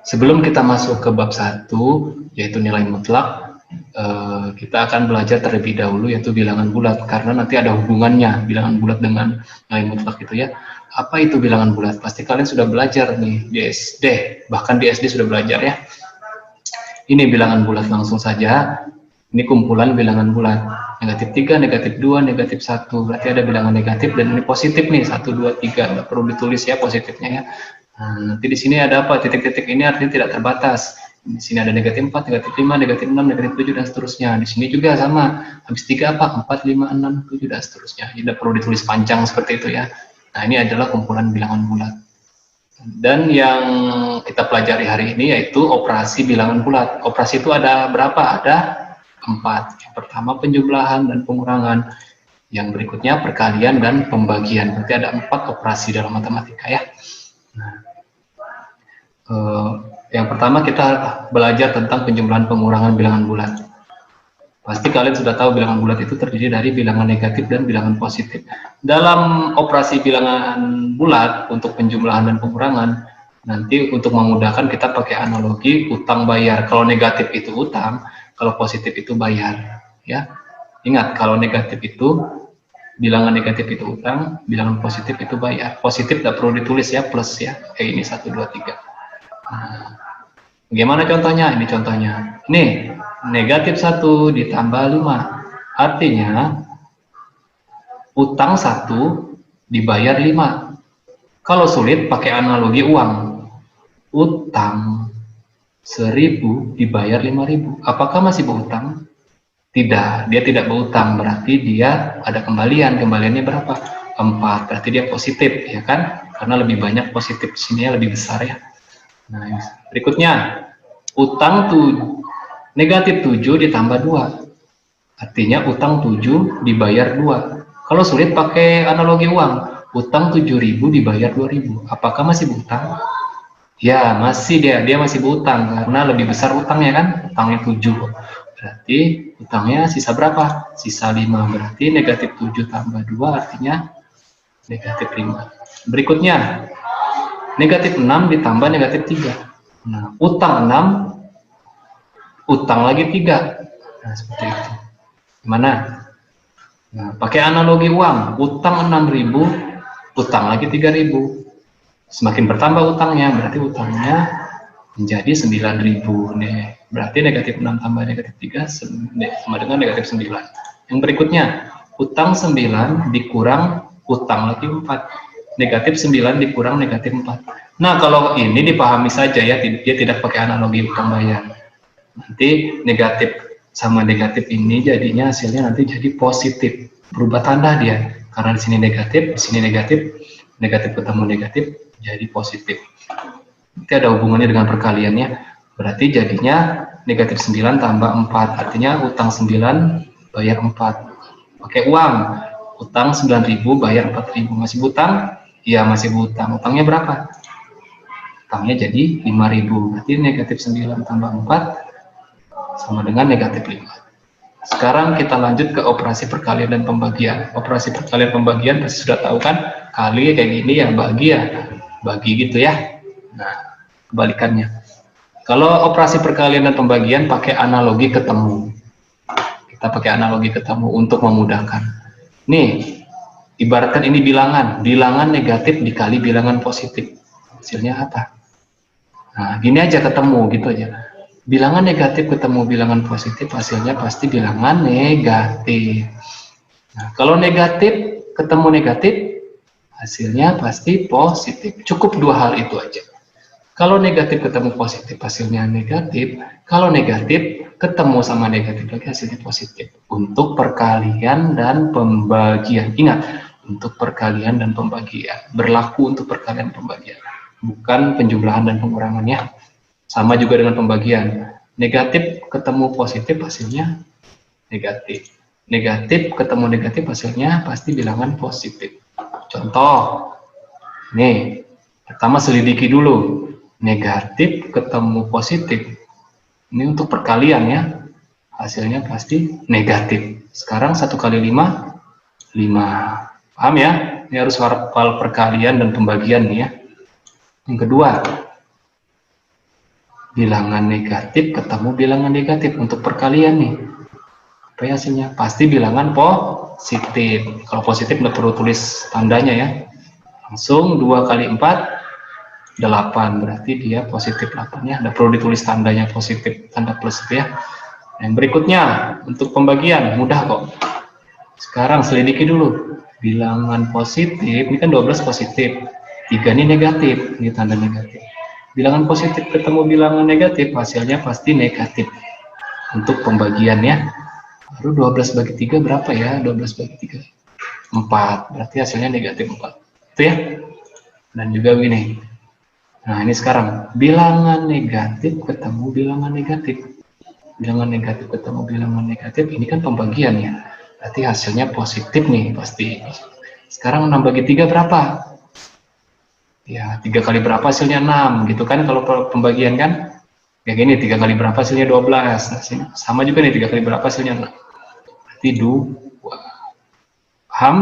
Sebelum kita masuk ke bab 1, yaitu nilai mutlak, kita akan belajar terlebih dahulu yaitu bilangan bulat, karena nanti ada hubungannya bilangan bulat dengan nilai mutlak itu ya. Apa itu bilangan bulat? Pasti kalian sudah belajar nih di SD, bahkan di SD sudah belajar ya. Ini bilangan bulat, langsung saja. Ini kumpulan bilangan bulat. Negatif 3, negatif 2, negatif 1. Berarti ada bilangan negatif dan ini positif nih. 1, 2, 3. Nggak perlu ditulis ya positifnya ya. Nah, nanti di sini ada apa? Titik-titik ini artinya tidak terbatas. Di sini ada negatif 4, negatif 5, negatif 6, negatif 7, dan seterusnya. Di sini juga sama. Habis 3 apa? 4, 5, 6, 7, dan seterusnya. Tidak perlu ditulis panjang seperti itu ya. Nah, ini adalah kumpulan bilangan bulat. Dan yang kita pelajari hari ini yaitu operasi bilangan bulat. Operasi itu ada berapa? Ada 4. Yang pertama penjumlahan dan pengurangan. Yang berikutnya perkalian dan pembagian. Berarti ada 4 operasi dalam matematika ya. Nah, yang pertama kita belajar tentang penjumlahan pengurangan bilangan bulat. Pasti kalian sudah tahu bilangan bulat itu terdiri dari bilangan negatif dan bilangan positif. Dalam operasi bilangan bulat untuk penjumlahan dan pengurangan, nanti untuk memudahkan kita pakai analogi utang bayar. Kalau negatif itu utang, kalau positif itu bayar. Ya, ingat kalau negatif itu bilangan negatif itu utang, bilangan positif itu bayar. Positif tidak perlu ditulis ya, plus ya. Kayak ini 1, 2, 3. Nah, bagaimana contohnya? Ini contohnya. Nih, negatif 1 ditambah 5. Artinya, utang 1 dibayar 5. Kalau sulit, pakai analogi uang. Utang 1.000 dibayar 5.000. Apakah masih berutang? Tidak, dia tidak berutang. Berarti dia ada kembalian. Kembaliannya berapa? 4. Berarti dia positif, ya kan? Karena lebih banyak positif. Sini lebih besar ya. Nah, berikutnya. Utang negatif 7 ditambah 2. Artinya utang 7 dibayar 2. Kalau sulit pakai analogi uang. Utang 7.000 dibayar 2.000. Apakah masih berutang? Ya, masih dia masih berutang karena lebih besar utangnya kan? Utangnya 7. Berarti utangnya sisa berapa? Sisa 5. Berarti negatif 7 tambah 2 artinya negatif 5. Berikutnya, negatif 6 ditambah negatif 3. Nah, utang 6, utang lagi 3. Nah, seperti itu. Gimana? Nah, pakai analogi uang. Utang 6.000, utang lagi 3.000. Semakin bertambah utangnya, berarti utangnya menjadi 9.000 nih. Berarti negatif 6 tambah negatif 3 sama dengan negatif 9. Yang berikutnya, utang 9 dikurang utang lagi 4. Negatif 9 dikurang negatif 4. Nah, kalau ini dipahami saja ya, dia tidak pakai analogi utang bayar. Nanti negatif sama negatif ini jadinya hasilnya nanti jadi positif. Berubah tanda dia. Karena di sini negatif, di sini negatif, negatif ketemu negatif, jadi positif. Nanti ada hubungannya dengan perkaliannya. Berarti jadinya negatif 9 tambah 4. Artinya utang 9 bayar 4. Pakai uang. Utang 9.000 bayar 4.000. Masih hutang? Iya, masih hutang. Utangnya berapa? Utangnya jadi 5.000. Berarti negatif 9 tambah 4 sama dengan negatif 5. Sekarang kita lanjut ke operasi perkalian dan pembagian. Operasi perkalian pembagian pasti sudah tahu kan? Kali kayak gini ya, bagi ya. Bagi gitu ya. Nah, kebalikannya. Kalau operasi perkalian dan pembagian pakai analogi ketemu. Kita pakai analogi ketemu untuk memudahkan. Nih, ibaratkan ini bilangan. Bilangan negatif dikali bilangan positif. Hasilnya apa? Nah, gini aja ketemu gitu aja. Bilangan negatif ketemu bilangan positif, hasilnya pasti bilangan negatif. Nah, kalau negatif ketemu negatif, hasilnya pasti positif. Cukup dua hal itu aja. Kalau negatif ketemu positif, hasilnya negatif. Kalau negatif ketemu sama negatif lagi, hasilnya positif. Untuk perkalian dan pembagian. Ingat, untuk perkalian dan pembagian. Berlaku untuk perkalian dan pembagian. Bukan penjumlahan dan pengurangannya. Sama juga dengan pembagian. Negatif ketemu positif, hasilnya negatif. Negatif ketemu negatif, hasilnya pasti bilangan positif. Contoh, nih, pertama selidiki dulu. Negatif ketemu positif. Ini untuk perkalian ya. Hasilnya pasti negatif. Sekarang 1 kali 5, 5. Paham ya? Ini harus hafal perkalian dan pembagian nih ya. Yang kedua, bilangan negatif ketemu bilangan negatif untuk perkalian nih. Apa ya hasilnya? Pasti bilangan positif. Kalau positif nggak perlu tulis tandanya ya. Langsung 2 kali 4, 8. Berarti dia positif 8 ya. Nggak perlu ditulis tandanya positif, tanda plus itu ya. Yang berikutnya, untuk pembagian, mudah kok. Sekarang selidiki dulu. Bilangan positif, ini kan 12 positif. 3 ini negatif, ini tanda negatif. Bilangan positif ketemu bilangan negatif, hasilnya pasti negatif. Untuk pembagian ya. Lalu 12 bagi 3 berapa ya? 12 bagi 3. 4. Berarti hasilnya negatif 4. Itu ya. Dan juga begini. Nah, ini sekarang. Bilangan negatif ketemu bilangan negatif. Bilangan negatif ketemu bilangan negatif. Ini kan pembagian ya. Berarti hasilnya positif nih pasti. Sekarang 6 bagi 3 berapa? Ya, 3 kali berapa hasilnya 6 gitu kan kalau pembagian kan? Ya gini, 3 kali berapa hasilnya 12. Nah, sini sama juga nih 3 kali berapa hasilnya 6. Berarti 2. Paham?